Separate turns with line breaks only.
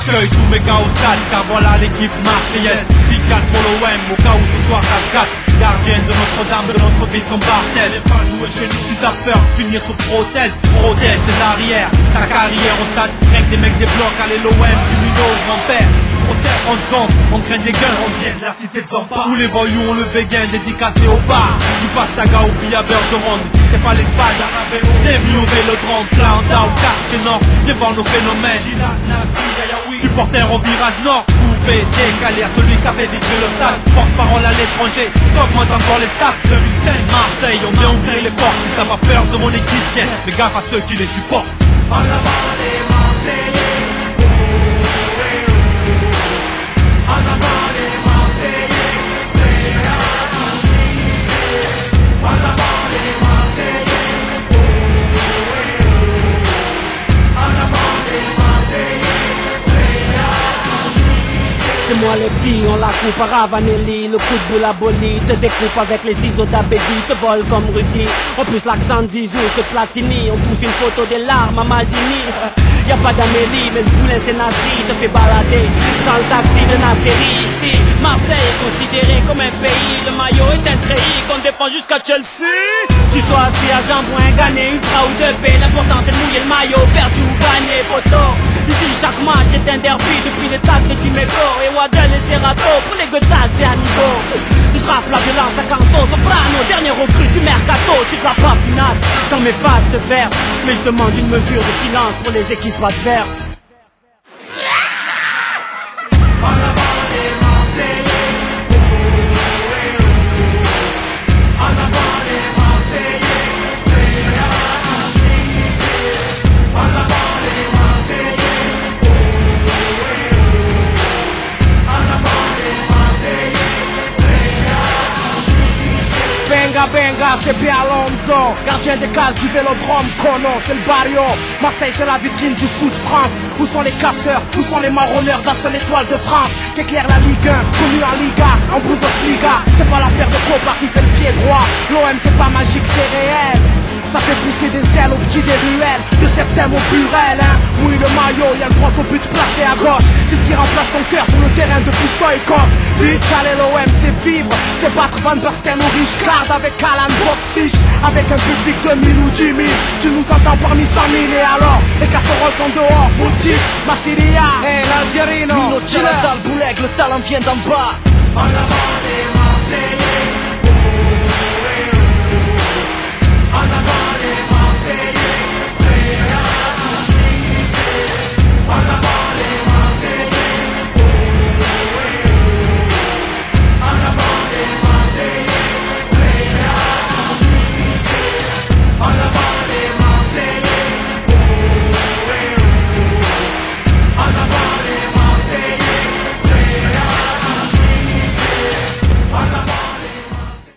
J'accueille tous mes gars au stade, car voilà l'équipe marseillaise. 6-4 pour l'OM, au cas où ce soir ça se gâte. Gardienne de Notre-Dame, de notre ville comme Barthez. Viens pas jouer chez nous si t'as peur, finir sur prothèse. Protège tes arrières, ta carrière au stade. Rien que des mecs des blocs, allez l'OM, du minot, grand-père. Si tu protèges, on se gante, on traîne des gueules. On vient de la cité de Zampa, où les voyous ont le béguin dédicacé au bar. Du pastaga au pillabeur de ronde, si c'est pas l'Espagne. Bienvenue au Vélodrome, Planta au quartier nord. Viens voir nos phénomènes. Supporters au virage nord, coupé, décalé à celui qui avait vibrer le stade. Porte-parole à l'étranger, augmente encore les stats. 2005, Marseille, on vient ouvrir les portes. Si t'as pas peur de mon équipe, viens, mais gaffe à ceux qui les supportent.
En avant les Marseillais, oh, oh, oh. En avant les Marseillais, prêts à tout miser. En avant les Marseillais, oh, oh, oh. En avant les Marseillais, prêts à tout miser.
C'est moi les petits, on la coupe à Ravanelli. Le coup de boule à Boli te découpe avec les ciseaux d'Abedi. Te vole comme Rudy, en plus l'accent de Zizou que Platini. On pousse une photo des larmes à Maldini. Y'a pas d'Amélie, mais le poulet c'est Nasri. Te fait balader sans le taxi de Nasserie. Ici, Marseille est considéré comme un pays. Le maillot est un treillis qu'on défend jusqu'à Chelsea. Tu sois assis à Jean-Bouin, gagner une 3 ou 2 paix. L'important c'est de mouiller le maillot, perdu ou gagné, poteau. Ici chaque match est un derby depuis les tacs de Timeco et Waddle et Serrato pour les Godats et Anigo. Je rappe la violence à Canto, Soprano, dernier recrue du mercato. Je suis de la papinade quand mes faces se versent, mais je demande une mesure de silence pour les équipes adverses.
En avant les Marseillais, oh, oh, oh. En avant les Marseillais, prêts à tout miser. En avant les Marseillais, oh, oh, oh. En avant les Marseillais, prêts à tout miser.
Benga benga, c'est bien Alonso, gardien des cases du Vélodrome, Conon, c'est le barrio. Marseille c'est la vitrine du foot France. Où sont les casseurs, où sont les marronneurs de la seule étoile de France qui éclaire la Ligue 1, connu en Liga, en Bundesliga. C'est pas la paire de copains qui fait le pied droit. L'OM c'est pas magique, c'est réel. Ça fait pousser des ailes au petit des ruelles. De septembre au Burel, hein. Mouille le maillot, y'a le droit au but placé à gauche. C'est ce qui remplace ton cœur sur le terrain de Stoïkov. Vite, allez l'OM, c'est vivre. C'est battre Van Basten ou Richcard avec Alan Boxic. Avec un public de 1000 ou 10 000. Tu nous entends parmi 100 000 et alors les casseroles sont dehors pour le type. Massilia, hey l'Algerino,
Mino, Tchaladal, Bouleg, le talent vient d'en bas.
En avant les Marseillais.